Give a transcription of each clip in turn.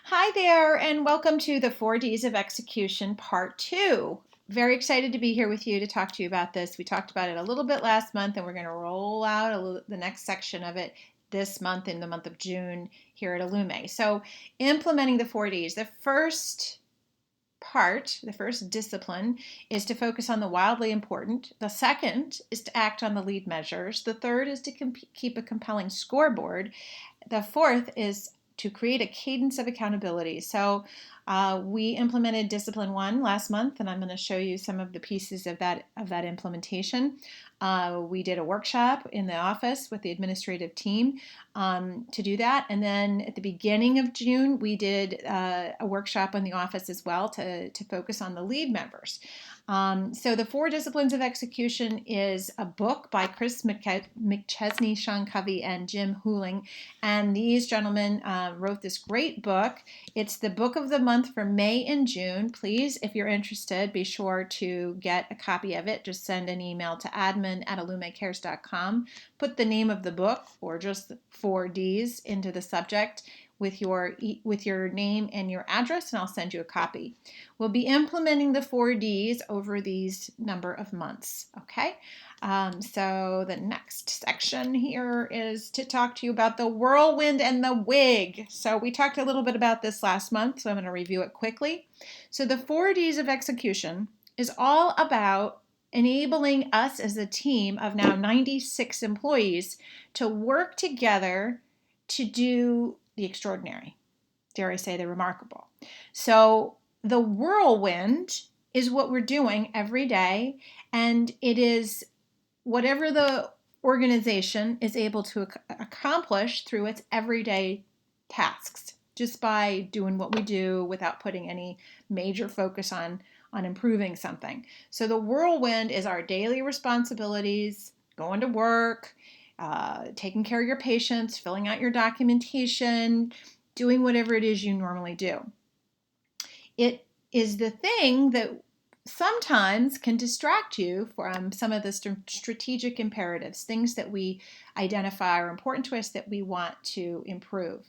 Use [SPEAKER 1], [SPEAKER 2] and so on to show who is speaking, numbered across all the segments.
[SPEAKER 1] Hi there, and welcome to the 4Ds of Execution Part 2. Very excited to be here with you to talk to you about this. We talked about it a little bit last month, and we're going to roll out the next section of it this month in the month of June here at Allume. So, implementing the 4Ds. The first part, the first discipline, is to focus on the wildly important. The second is to act on the lead measures. The third is to keep a compelling scoreboard. The fourth is to create a cadence of accountability. So we implemented discipline 1 last month, and I'm going to show you some of the pieces of that implementation. We did a workshop in the office with the administrative team to do that, and then at the beginning of June we did a workshop in the office as well to focus on the lead members. So the 4 Disciplines of Execution is a book by Chris McChesney, Sean Covey, and Jim Huling. And these gentlemen wrote this great book. It's the book of the month for May and June. Please, if you're interested, be sure to get a copy of it. Just send an email to admin@allumecares.com. Put the name of the book or just 4Ds into the subject with your name and your address, and I'll send you a copy. We'll be implementing the 4Ds over these number of months, okay? So the next section here is to talk to you about the whirlwind and the wig. So we talked a little bit about this last month, so I'm going to review it quickly. So the 4Ds of execution is all about enabling us as a team of now 96 employees to work together to do the extraordinary, dare I say the remarkable. So the whirlwind is what we're doing every day, and it is whatever the organization is able to accomplish through its everyday tasks, just by doing what we do without putting any major focus on improving something. So the whirlwind is our daily responsibilities, going to work, taking care of your patients, filling out your documentation, doing whatever it is you normally do. It is the thing that sometimes can distract you from some of the strategic imperatives, things that we identify are important to us that we want to improve.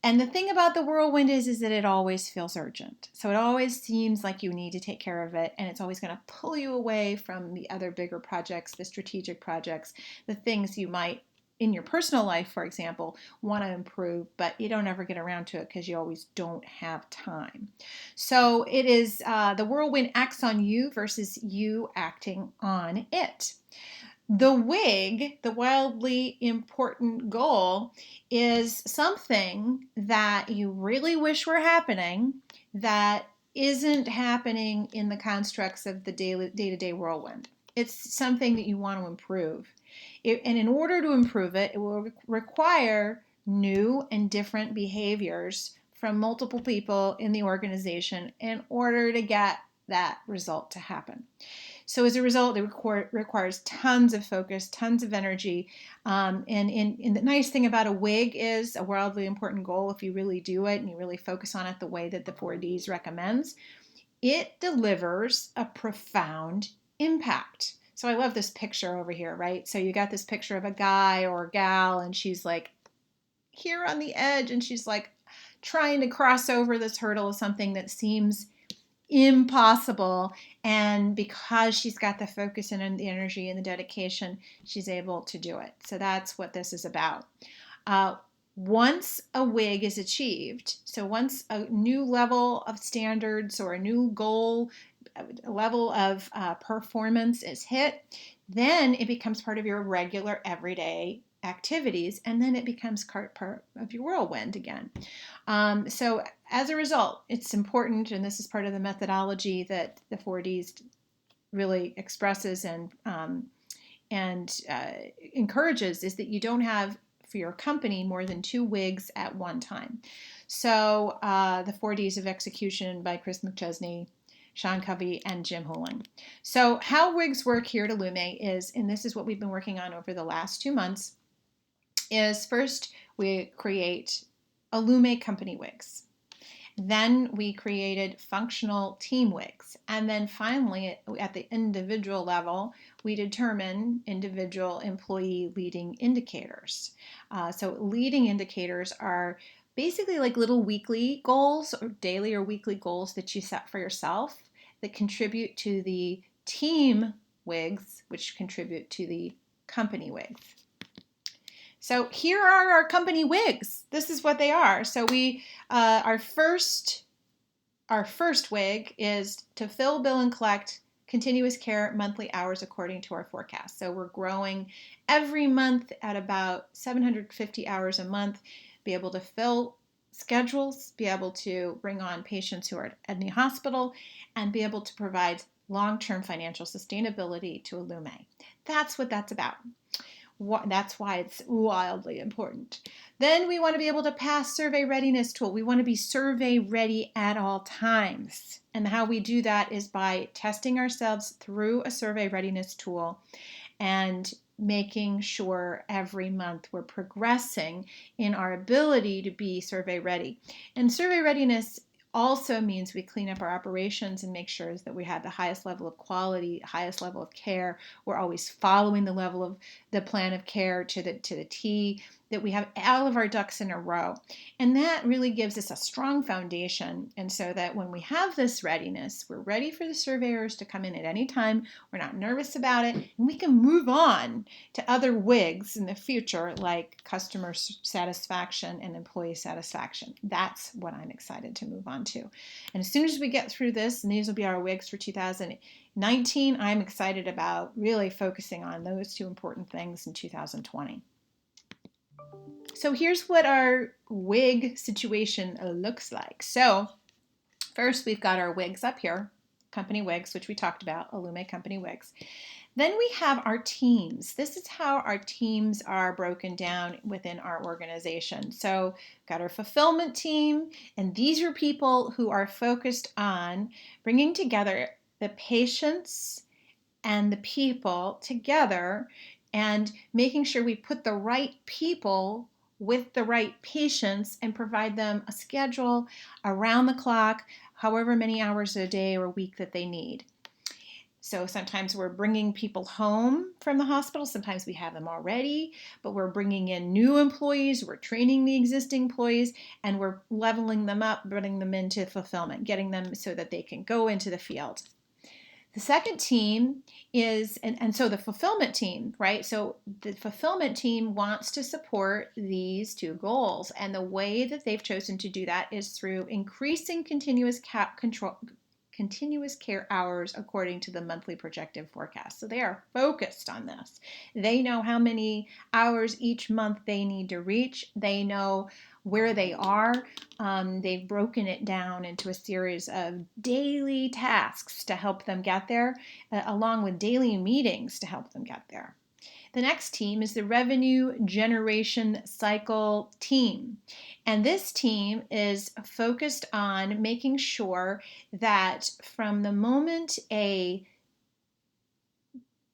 [SPEAKER 1] And the thing about the whirlwind is that it always feels urgent. So it always seems like you need to take care of it, and it's always going to pull you away from the other bigger projects, the strategic projects, the things you might, in your personal life, for example, want to improve, but you don't ever get around to it because you always don't have time. So it is the whirlwind acts on you versus you acting on it. The wig, the wildly important goal, is something that you really wish were happening that isn't happening in the constructs of the day-to-day whirlwind. It's something that you want to improve. And in order to improve it, it will require new and different behaviors from multiple people in the organization in order to get that result to happen. So as a result, it requires tons of focus, tons of energy. And the nice thing about a wig is a wildly important goal. If you really do it and you really focus on it the way that the 4Ds recommends, it delivers a profound impact. So I love this picture over here, right? So you got this picture of a guy or a gal, and she's like here on the edge, and she's like trying to cross over this hurdle of something that seems impossible, and because she's got the focus and the energy and the dedication, she's able to do it. So that's what this is about. Once a wig is achieved, so once a new level of standards or a new goal, a level of performance is hit, then it becomes part of your regular everyday activities, and then it becomes part of your whirlwind again. So as a result, it's important, and this is part of the methodology that the 4Ds really expresses and encourages, is that you don't have for your company more than 2 wigs at one time. So the 4Ds of Execution by Chris McChesney, Sean Covey, and Jim Huling. So how wigs work here at Allume is, and this is what we've been working on over the last 2 months, is first we create Allume company wigs. Then we created functional team wigs. And then finally, at the individual level, we determine individual employee leading indicators. So leading indicators are basically like little weekly goals or daily or weekly goals that you set for yourself that contribute to the team WIGs, which contribute to the company WIGs. So here are our company WIGs. This is what they are. So we our first WIG is to fill, bill, and collect continuous care monthly hours according to our forecast. So we're growing every month at about 750 hours a month, be able to fill schedules, be able to bring on patients who are at the hospital, and be able to provide long-term financial sustainability to Allume. That's what that's about. That's why it's wildly important. Then we want to be able to pass survey readiness tool. We want to be survey ready at all times. And how we do that is by testing ourselves through a survey readiness tool and making sure every month we're progressing in our ability to be survey ready. And survey readiness also means we clean up our operations and make sure that we have the highest level of quality, highest level of care. We're always following the level of the plan of care to the T, that we have all of our ducks in a row. And that really gives us a strong foundation. And so that when we have this readiness, we're ready for the surveyors to come in at any time. We're not nervous about it. And we can move on to other WIGs in the future, like customer satisfaction and employee satisfaction. That's what I'm excited to move on to. And as soon as we get through this, and these will be our WIGs for 2019, I'm excited about really focusing on those two important things in 2020. So here's what our WIG situation looks like. So first we've got our WIGs up here, company WIGs, which we talked about, Allume company WIGs. Then we have our teams. This is how our teams are broken down within our organization. So we've got our fulfillment team, and these are people who are focused on bringing together the patients and the people together and making sure we put the right people with the right patients and provide them a schedule around the clock, however many hours a day or week that they need. So sometimes we're bringing people home from the hospital. Sometimes we have them already, but we're bringing in new employees. We're training the existing employees, and we're leveling them up, bringing them into fulfillment, getting them so that they can go into the field. The second team is, and so the fulfillment team, right? So the fulfillment team wants to support these two goals. And the way that they've chosen to do that is through increasing continuous care hours according to the monthly projected forecast. So they are focused on this. They know how many hours each month they need to reach. They know where they are. They've broken it down into a series of daily tasks to help them get there, along with daily meetings to help them get there. The next team is the revenue generation cycle team. And this team is focused on making sure that from the moment a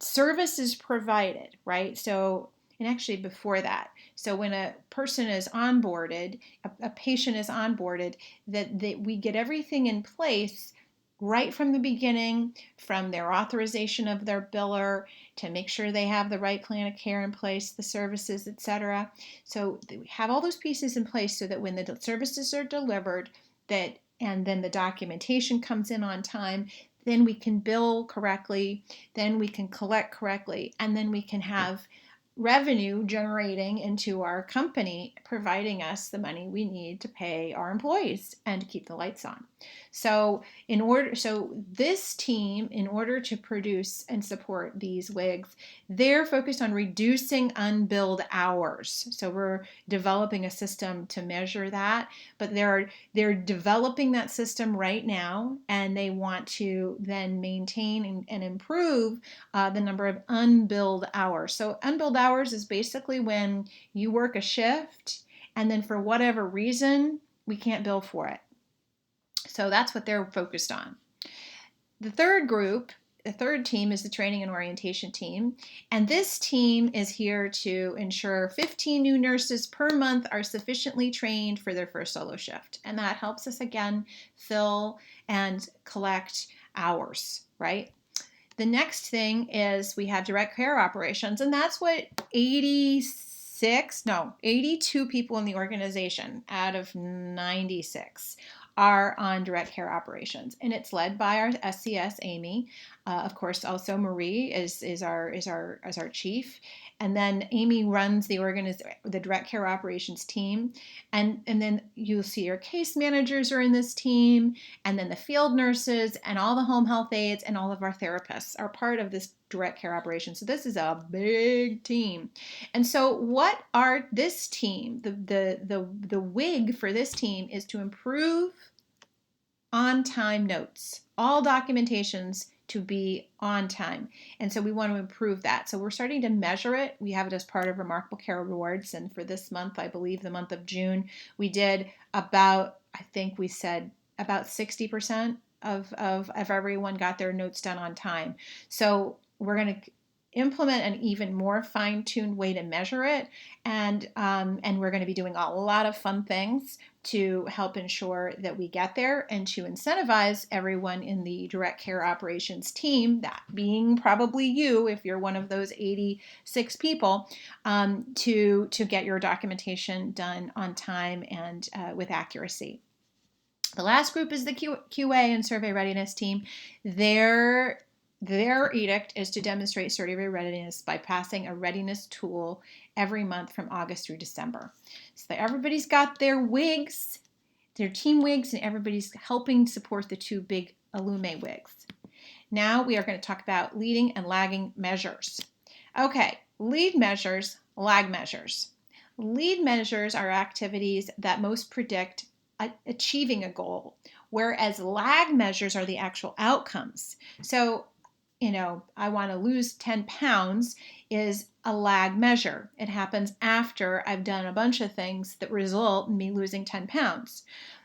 [SPEAKER 1] service is provided, right? So, and actually before that, so when a person is onboarded, a patient is onboarded, that we get everything in place right from the beginning, from their authorization of their biller to make sure they have the right plan of care in place, the services, etc. So we have all those pieces in place so that when the services are delivered, and then the documentation comes in on time, then we can bill correctly, then we can collect correctly, and then we can have revenue generating into our company, providing us the money we need to pay our employees and to keep the lights on. So this team, in order to produce and support these WIGs, they're focused on reducing unbilled hours. So we're developing a system to measure that, but they're developing that system right now, and they want to then maintain and improve the number of unbilled hours. So unbilled hours is basically when you work a shift and then for whatever reason we can't bill for it. So that's what they're focused on. The third team is the training and orientation team. And this team is here to ensure 15 new nurses per month are sufficiently trained for their first solo shift. And that helps us, again, fill and collect hours, right? The next thing is we have direct care operations, and that's what 86% 82 people in the organization out of 96 are on direct care operations, and it's led by our SCS Amy. Of course, also Marie is our chief, and then Amy runs the direct care operations team, and then you'll see your case managers are in this team, and then the field nurses and all the home health aides and all of our therapists are part of this direct care operation. So this is a big team. And so what are this team, the wig for this team is to improve on-time notes, all documentations to be on time. And so we want to improve that. So we're starting to measure it. We have it as part of Remarkable Care Awards. And for this month, I believe the month of June, we did about 60% of everyone got their notes done on time. So we're going to implement an even more fine-tuned way to measure it, and we're going to be doing a lot of fun things to help ensure that we get there and to incentivize everyone in the direct care operations team, that being probably you if you're one of those 86 people, to get your documentation done on time and with accuracy. The last group is the QA and survey readiness team. Their edict is to demonstrate survey readiness by passing a readiness tool every month from August through December. So everybody's got their wigs, their team wigs, and everybody's helping support the two big Allume wigs. Now we are going to talk about leading and lagging measures. Okay, lead measures, lag measures. Lead measures are activities that most predict achieving a goal, whereas lag measures are the actual outcomes. So, I want to lose 10 pounds is a lag measure. It happens after I've done a bunch of things that result in me losing 10 pounds.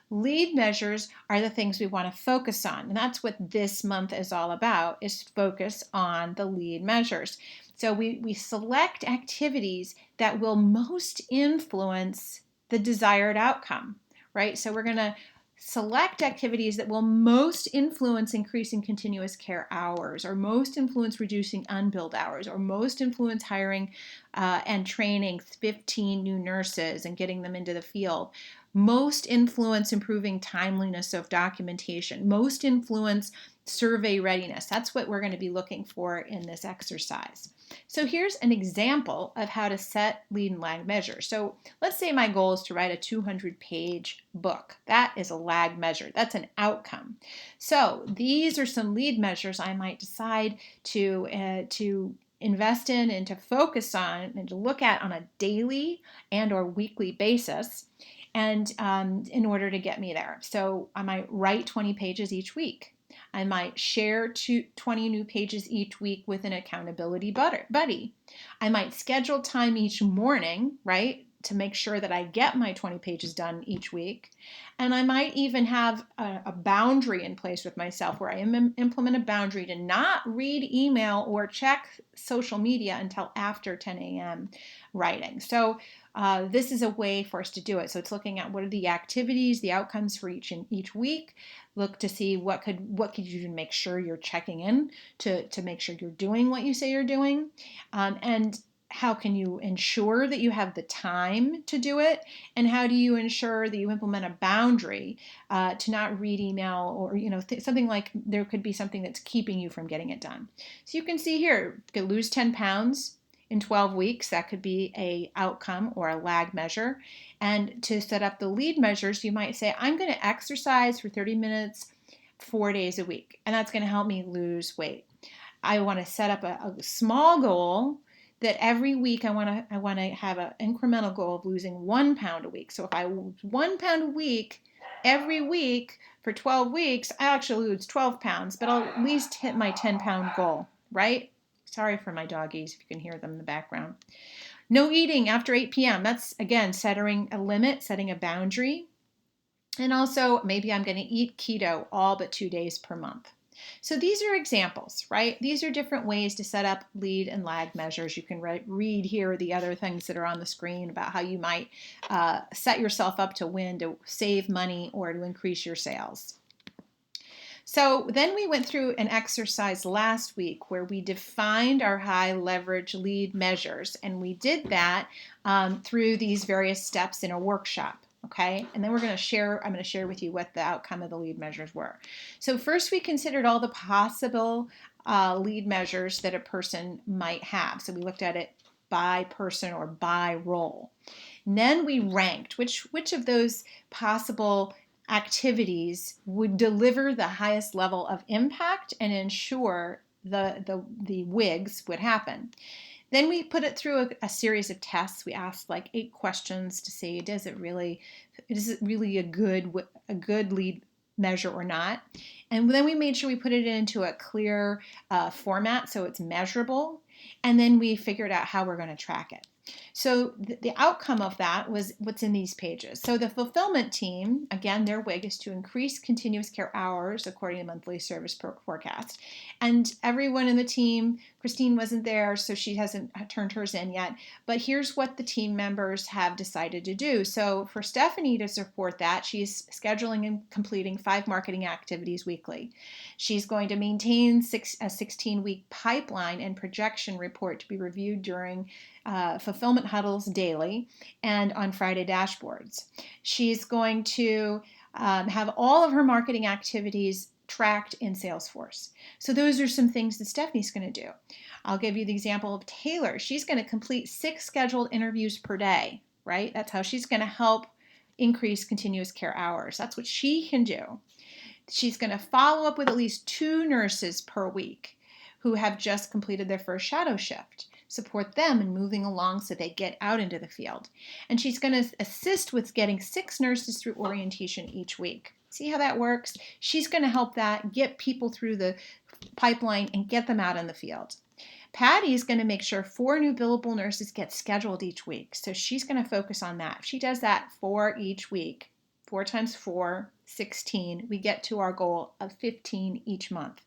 [SPEAKER 1] Lead measures are the things we want to focus on, and that's what this month is all about, is focus on the lead measures. So we select activities that will most influence the desired outcome, right? So we're going to select activities that will most influence increasing continuous care hours, or most influence reducing unbilled hours, or most influence hiring and training 15 new nurses and getting them into the field, most influence improving timeliness of documentation, most influence survey readiness. That's what we're going to be looking for in this exercise. So here's an example of how to set lead and lag measures. So let's say my goal is to write a 200-page book. That is a lag measure. That's an outcome. So these are some lead measures I might decide to invest in and to focus on and to look at on a daily and or weekly basis, and in order to get me there. So I might write 20 pages each week. I might share 20 new pages each week with an accountability buddy. I might schedule time each morning, right, to make sure that I get my 20 pages done each week. And I might even have a boundary in place with myself where I implement a boundary to not read email or check social media until after 10 a.m. writing. So this is a way for us to do it. So it's looking at what are the activities, the outcomes for each week. Look to see what could you do to make sure you're checking in to make sure you're doing what you say you're doing, and how can you ensure that you have the time to do it, and how do you ensure that you implement a boundary to not read email, or something like there could be something that's keeping you from getting it done. So you can see here, you could lose 10 pounds in 12 weeks. That could be a outcome or a lag measure. And to set up the lead measures, you might say, I'm going to exercise for 30 minutes 4 days a week, and that's going to help me lose weight. I want to set up a small goal that every week I want to have an incremental goal of losing 1 pound a week. So if I lose 1 pound a week every week for 12 weeks, I actually lose 12 pounds, but I'll at least hit my 10-pound goal, right? Sorry for my doggies if you can hear them in the background. No eating after 8 p.m. That's, again, setting a limit, setting a boundary. And also, maybe I'm going to eat keto all but 2 days per month. So these are examples, right? These are different ways to set up lead and lag measures. You can read here the other things that are on the screen about how you might set yourself up to win, to save money, or to increase your sales. So then we went through an exercise last week where we defined our high leverage lead measures, and we did that through these various steps in a workshop. Okay, and then I'm going to share with you what the outcome of the lead measures were. So first we considered all the possible lead measures that a person might have. So we looked at it by person or by role. And then we ranked which of those possible activities would deliver the highest level of impact and ensure the WIGs would happen. Then we put it through a series of tests. We asked like 8 questions to see is it really a good lead measure or not. And then we made sure we put it into a clear format so it's measurable. And then we figured out how we're going to track it. So the outcome of that was what's in these pages. So the fulfillment team, again, their WIG is to increase continuous care hours according to the monthly service forecast. And everyone in the team, Christine wasn't there, so she hasn't turned hers in yet. But here's what the team members have decided to do. So for Stephanie to support that, she's scheduling and completing 5 marketing activities weekly. She's going to maintain a 16-week pipeline and projection report to be reviewed during fulfillment huddles daily and on Friday dashboards. She's going to have all of her marketing activities tracked in Salesforce. So those are some things that Stephanie's going to do. I'll give you the example of Taylor. She's going to complete 6 scheduled interviews per day, right? That's how she's going to help increase continuous care hours. That's what she can do. She's going to follow up with at least 2 nurses per week who have just completed their first shadow shift. Support them in moving along so they get out into the field. And she's going to assist with getting 6 nurses through orientation each week. See how that works? She's going to help that, get people through the pipeline and get them out in the field. Patty's going to make sure 4 new billable nurses get scheduled each week. So she's going to focus on that. If she does that 4 each week, 4 times 4, 16, we get to our goal of 15 each month.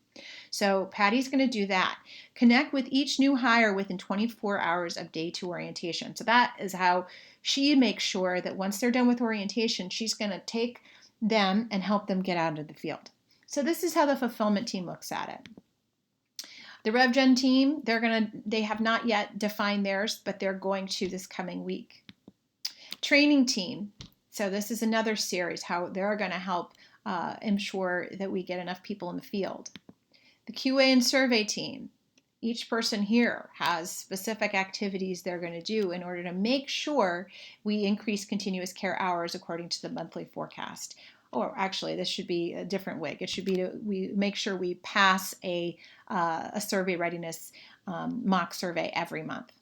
[SPEAKER 1] So Patty's going to do that. Connect with each new hire within 24 hours of day 2 orientation. So that is how she makes sure that once they're done with orientation, she's going to take them and help them get out into the field. So this is how the fulfillment team looks at it. The RevGen team, they have not yet defined theirs, but they're going to this coming week. Training team. So this is another series, how they're going to help ensure that we get enough people in the field. The QA and survey team, each person here has specific activities they're going to do in order to make sure we increase continuous care hours according to the monthly forecast. Or actually, this should be a different WIG. It should be we make sure we pass a survey readiness mock survey every month.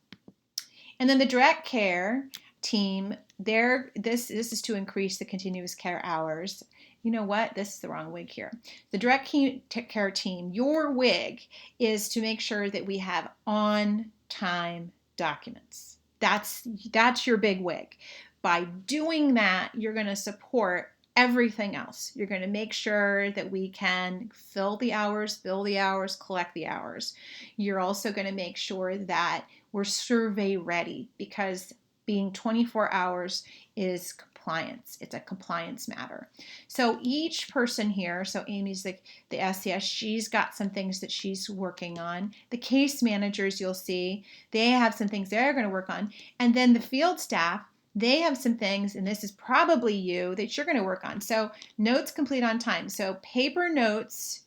[SPEAKER 1] And then the direct care team, this is to increase the continuous care hours. You know what? This is the wrong WIG here. The direct care team, your WIG is to make sure that we have on-time documents. That's your big WIG. By doing that, you're going to support everything else. You're going to make sure that we can fill the hours, bill the hours, collect the hours. You're also going to make sure that we're survey ready, because being 24 hours is compliance. It's a compliance matter. So each person here, so Amy's the SCS, she's got some things that she's working on. The case managers, you'll see, they have some things they're going to work on. And then the field staff, they have some things, and this is probably you, that you're going to work on. So notes complete on time. So paper notes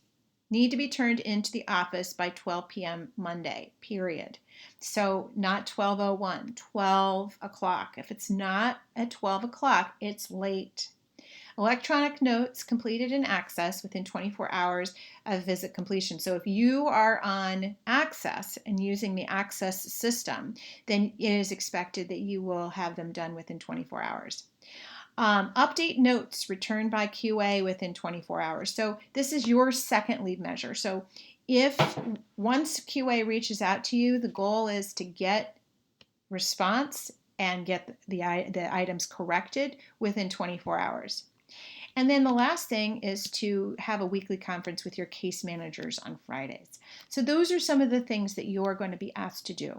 [SPEAKER 1] need to be turned into the office by 12 p.m. Monday, period. So not 12:01, 12 o'clock. If it's not at 12 o'clock, it's late. Electronic notes completed in Access within 24 hours of visit completion. So if you are on Access and using the Access system, then it is expected that you will have them done within 24 hours. Update notes returned by QA within 24 hours. So this is your second lead measure. So if once QA reaches out to you, the goal is to get response and get the items corrected within 24 hours. And then the last thing is to have a weekly conference with your case managers on Fridays. So those are some of the things that you're going to be asked to do.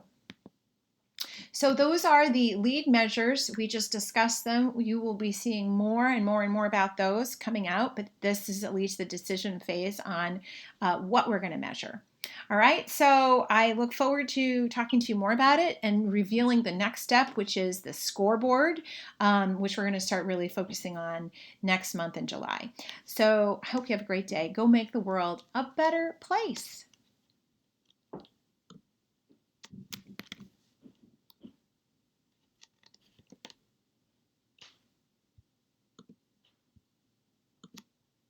[SPEAKER 1] So those are the lead measures. We just discussed them. You will be seeing more and more and more about those coming out, but this is at least the decision phase on what we're going to measure. All right, so I look forward to talking to you more about it and revealing the next step, which is the scoreboard, which we're going to start really focusing on next month in July. So I hope you have a great day. Go make the world a better place.